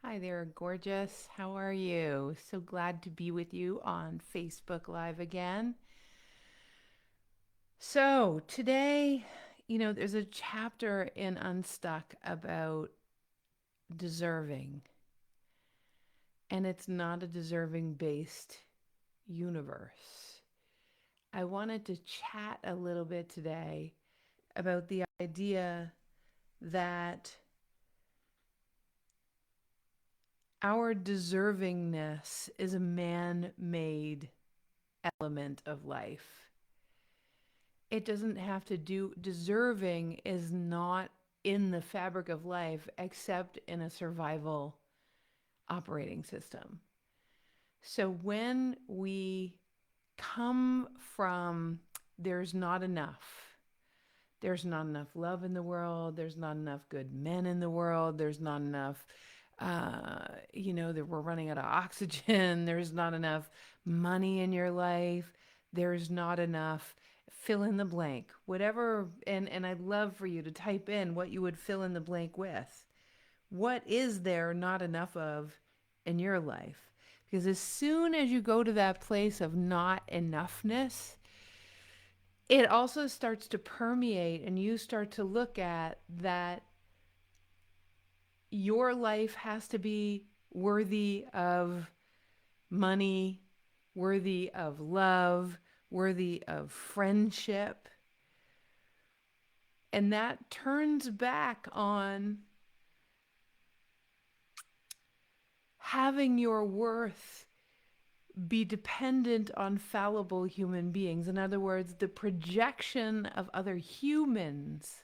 Hi there, gorgeous. How are you? So glad to be with you on Facebook Live again. So, today, there's a chapter in Unstuck about deserving, and it's not a deserving based universe. I wanted to chat a little bit today about the idea that our deservingness is a man made element of life. It doesn't have to do, deserving is not in the fabric of life except in a survival operating system. So when we come from there's not enough love in the world, there's not enough good men in the world, there's not enough that we're running out of oxygen, there's not enough money in your life, there's not enough, fill in the blank, whatever. And I'd love for you to type in what you would fill in the blank with. What is there not enough of in your life? Because as soon as you go to that place of not enoughness, it also starts to permeate, and you start to look at that your life has to be worthy of money, worthy of love, worthy of friendship. And that turns back on having your worth be dependent on fallible human beings. In other words, the projection of other humans,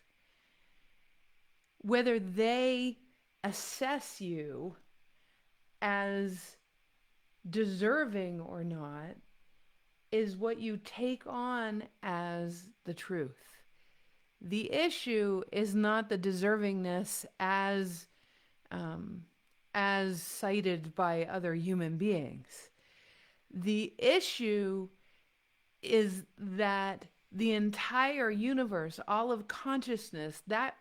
whether they assess you as deserving or not, is what you take on as the truth. The issue is not the deservingness um, as cited by other human beings. The issue is that the entire universe, all of consciousness, that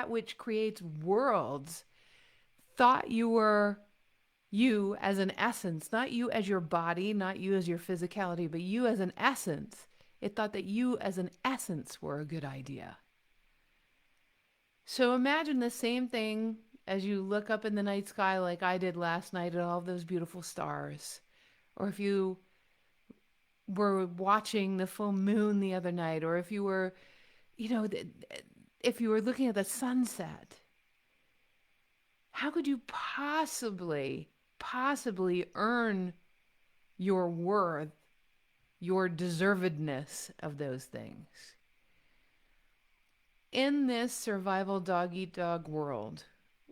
which creates worlds, thought you were you as an essence, not you as your body, not you as your physicality, but you as an essence. It thought that you as an essence were a good idea. So imagine the same thing as you look up in the night sky like I did last night at all those beautiful stars. Or if you were watching the full moon the other night, or if you were, you know, if you were looking at the sunset, how could you possibly earn your worth, your deservedness of those things? In this survival dog eat dog world,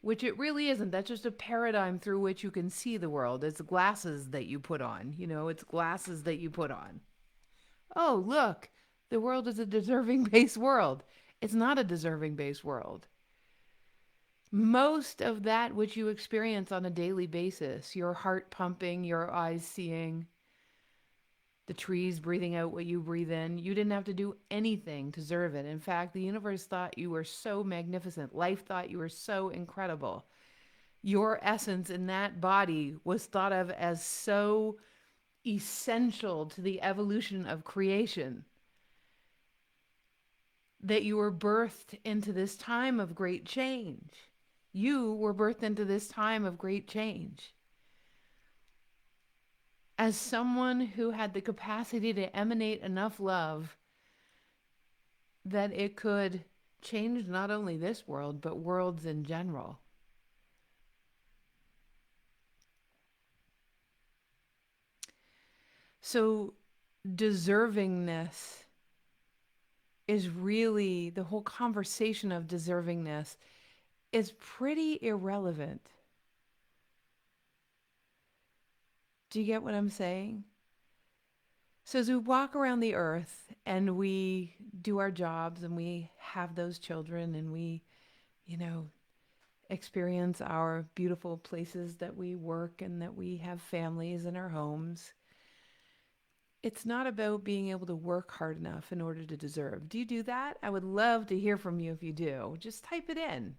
which it really isn't, that's just a paradigm through which you can see the world. It's glasses that you put on, it's glasses that you put on. Oh, look, the world is a deserving based world. It's not a deserving based world. Most of that which you experience on a daily basis, your heart pumping, your eyes seeing, the trees breathing out what you breathe in, you didn't have to do anything to deserve it. In fact, the universe thought you were so magnificent. Life thought you were so incredible. Your essence in that body was thought of as so essential to the evolution of creation that you were birthed into this time of great change. You were birthed into this time of great change as someone who had the capacity to emanate enough love that it could change not only this world, but worlds in general. So, deservingness is really the whole conversation of deservingness is pretty irrelevant. Do you get what I'm saying? So as we walk around the earth and we do our jobs and we have those children and we, you know, experience our beautiful places that we work and that we have families in our homes, it's not about being able to work hard enough in order to deserve. Do you do that? I would love to hear from you if you do. Just type it in.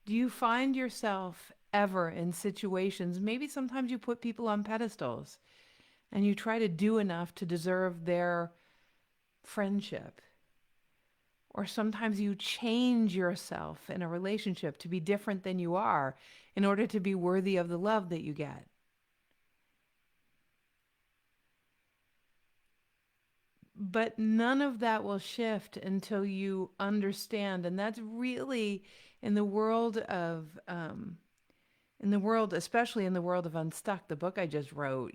Do you find yourself ever in situations. Maybe sometimes you put people on pedestals and you try to do enough to deserve their friendship. Or sometimes you change yourself in a relationship to be different than you are in order to be worthy of the love that you get. But none of that will shift until you understand. And that's really in the world of, especially in the world of Unstuck, the book I just wrote,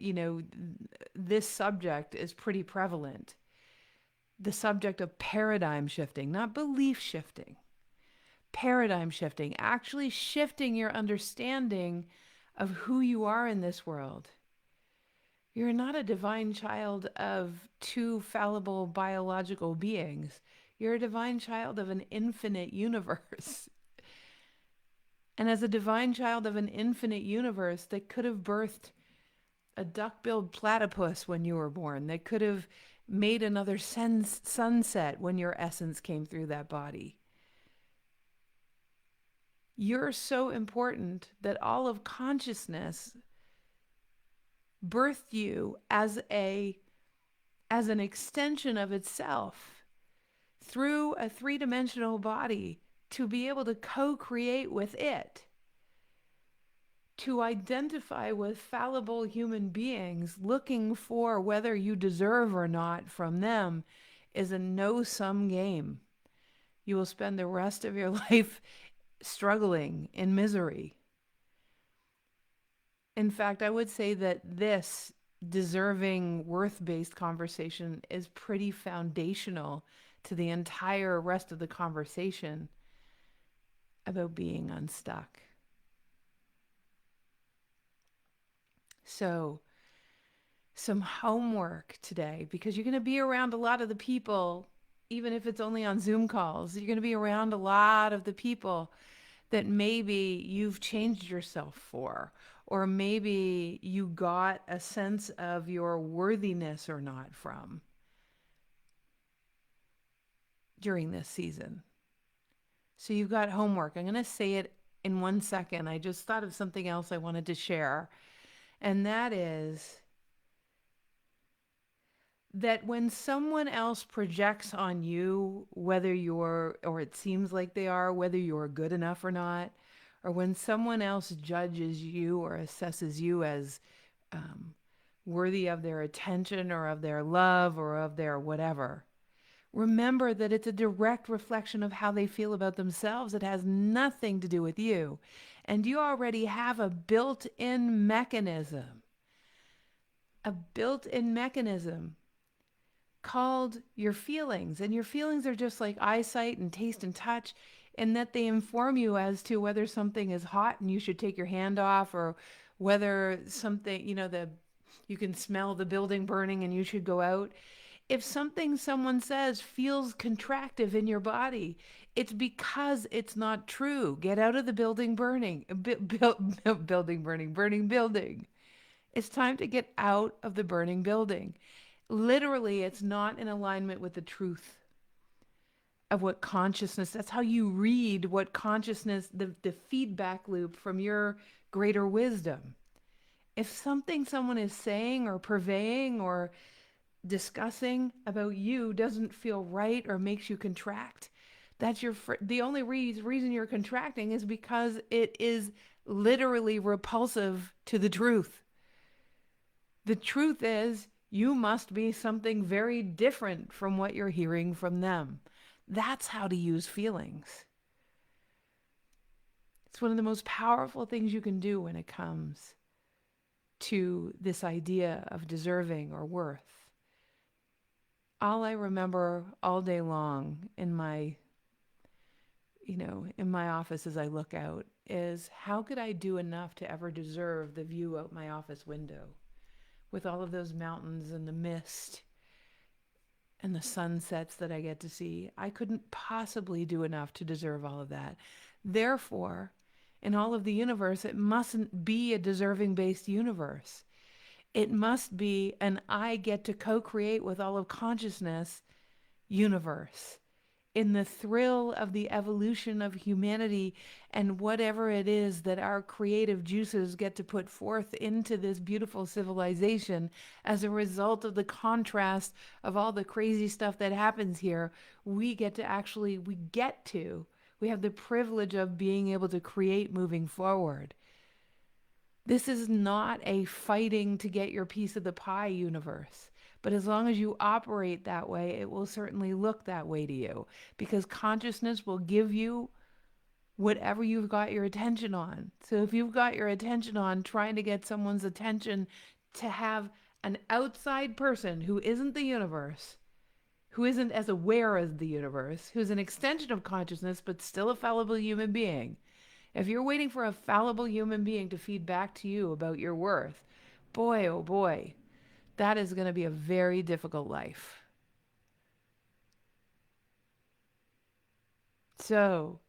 this subject is pretty prevalent. The subject of paradigm shifting, not belief shifting, paradigm shifting, actually shifting your understanding of who you are in this world. You're not a divine child of two fallible biological beings. You're a divine child of an infinite universe. And as a divine child of an infinite universe that could have birthed a duck-billed platypus when you were born, that could have made another sunset when your essence came through that body. You're so important that all of consciousness birthed you as an extension of itself through a three-dimensional body to be able to co-create with it, to identify with fallible human beings looking for whether you deserve or not from them is a no-sum game. You will spend the rest of your life struggling in misery. In fact, I would say that this deserving, worth-based conversation is pretty foundational to the entire rest of the conversation about being unstuck. So, some homework today, because you're going to be around a lot of the people, even if it's only on Zoom calls, you're going to be around a lot of the people that maybe you've changed yourself for, or maybe you got a sense of your worthiness or not from during this season. So you've got homework. I'm going to say it in 1 second. I just thought of something else I wanted to share. And that is that when someone else projects on you, whether you're, or it seems like they are, whether you're good enough or not, or when someone else judges you or assesses you as worthy of their attention or of their love or of their whatever, remember that it's a direct reflection of how they feel about themselves. It has nothing to do with you. And you already have a built-in mechanism called your feelings. And your feelings are just like eyesight and taste and touch, in that they inform you as to whether something is hot and you should take your hand off, or whether something, you can smell the building burning and you should go out. If something someone says feels contractive in your body, it's because it's not true. Get out of the building burning. Burning building. It's time to get out of the burning building. Literally, it's not in alignment with the truth of what consciousness, that's how you read what consciousness, the feedback loop from your greater wisdom. If something someone is saying or purveying or discussing about you doesn't feel right or makes you contract, that's the only reason you're contracting is because it is literally repulsive to the truth. The truth is, you must be something very different from what you're hearing from them. That's how to use feelings. It's one of the most powerful things you can do when it comes to this idea of deserving or worth. All I remember all day long in my office as I look out is, how could I do enough to ever deserve the view out my office window with all of those mountains and the mist and the sunsets that I get to see? I couldn't possibly do enough to deserve all of that. Therefore, in all of the universe, it mustn't be a deserving-based universe. It must be an I get to co-create with all of consciousness universe. in the thrill of the evolution of humanity and whatever it is that our creative juices get to put forth into this beautiful civilization as a result of the contrast of all the crazy stuff that happens here, we have the privilege of being able to create moving forward. This is not a fighting to get your piece of the pie universe. But as long as you operate that way, it will certainly look that way to you, because consciousness will give you whatever you've got your attention on. So if you've got your attention on trying to get someone's attention to have an outside person who isn't the universe, who isn't as aware as the universe, who's an extension of consciousness, but still a fallible human being. If you're waiting for a fallible human being to feed back to you about your worth, boy, oh boy, that is going to be a very difficult life. So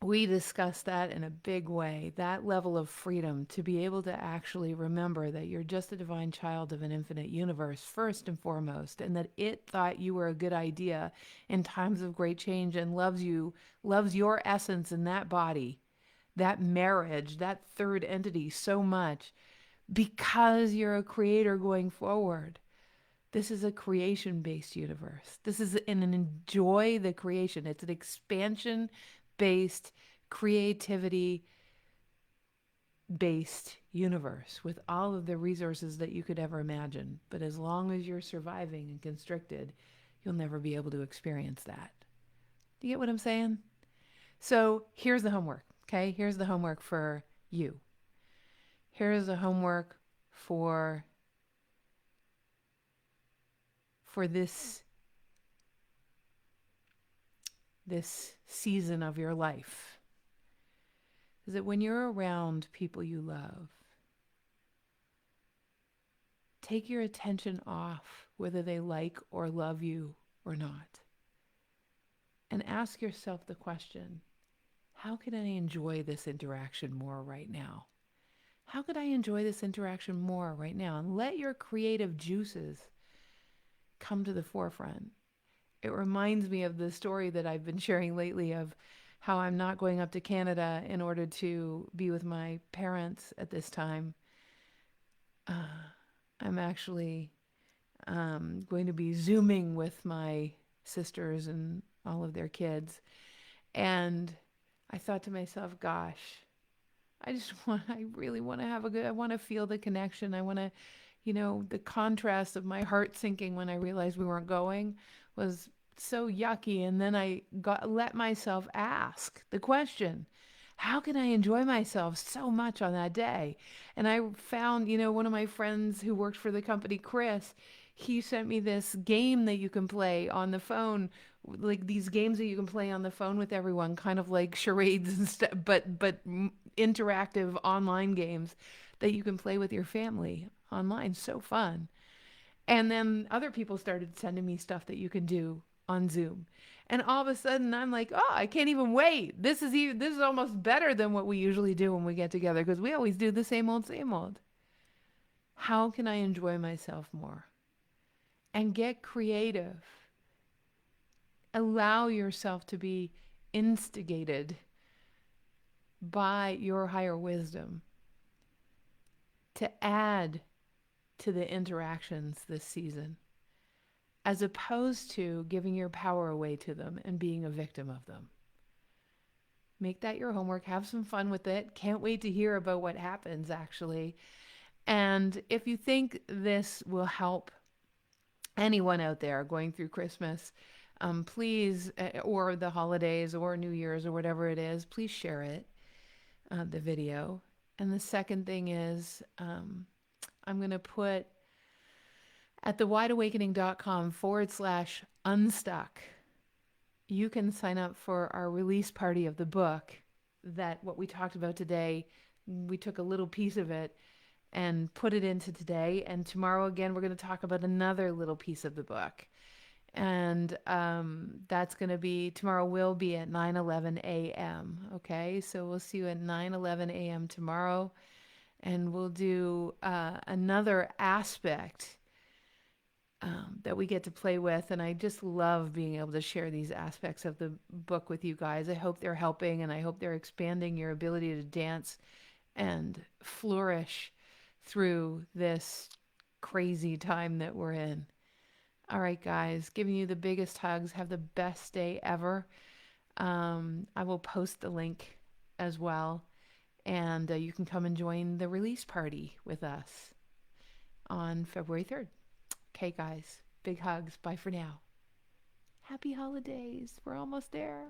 we discussed that in a big way, that level of freedom to be able to actually remember that you're just a divine child of an infinite universe, first and foremost, and that it thought you were a good idea in times of great change and loves you, loves your essence in that body, that marriage, that third entity so much because you're a creator going forward. This is a creation-based universe. This is an enjoy the creation. It's an expansion-based, creativity-based universe with all of the resources that you could ever imagine. But as long as you're surviving and constricted, you'll never be able to experience that. Do you get what I'm saying? So here's the homework, okay? Here's the homework for you. Here's the homework for this season of your life. Is that when you're around people you love, take your attention off whether they like or love you or not. And ask yourself the question, how can I enjoy this interaction more right now? How could I enjoy this interaction more right now? And let your creative juices come to the forefront. It reminds me of the story that I've been sharing lately of how I'm not going up to Canada in order to be with my parents at this time. I'm actually going to be Zooming with my sisters and all of their kids. And I thought to myself, gosh, I really want to I want to feel the connection. I want to, the contrast of my heart sinking when I realized we weren't going was so yucky. And then I let myself ask the question, how can I enjoy myself so much on that day? And I found, one of my friends who worked for the company, Chris, he sent me this game that you can play on the phone, like these games that you can play on the phone with everyone, kind of like charades and stuff, but interactive online games that you can play with your family online. So fun. And then other people started sending me stuff that you can do on Zoom. And all of a sudden I'm like, oh, I can't even wait. This is almost better than what we usually do when we get together, because we always do the same old, same old. How can I enjoy myself more? And get creative. Allow yourself to be instigated by your higher wisdom to add to the interactions this season, as opposed to giving your power away to them and being a victim of them. Make that your homework. Have some fun with it. Can't wait to hear about what happens, actually. And if you think this will help anyone out there going through Christmas, please, or the holidays or New Year's or whatever it is, please share it, the video. And the second thing is, I'm going to put at thewideawakening.com/unstuck, you can sign up for our release party of the book. That what we talked about today, we took a little piece of it and put it into today. And tomorrow, again, we're going to talk about another little piece of the book. And that's going to be, tomorrow will be at 9:11 a.m. Okay, so we'll see you at 9:11 a.m. tomorrow. And we'll do another aspect that we get to play with. And I just love being able to share these aspects of the book with you guys. I hope they're helping, and I hope they're expanding your ability to dance and flourish through this crazy time that we're in. All right, guys, giving you the biggest hugs. Have the best day ever. I will post the link as well, and you can come and join the release party with us on February 3rd. Okay, guys, big hugs. Bye for now. Happy holidays. We're almost there.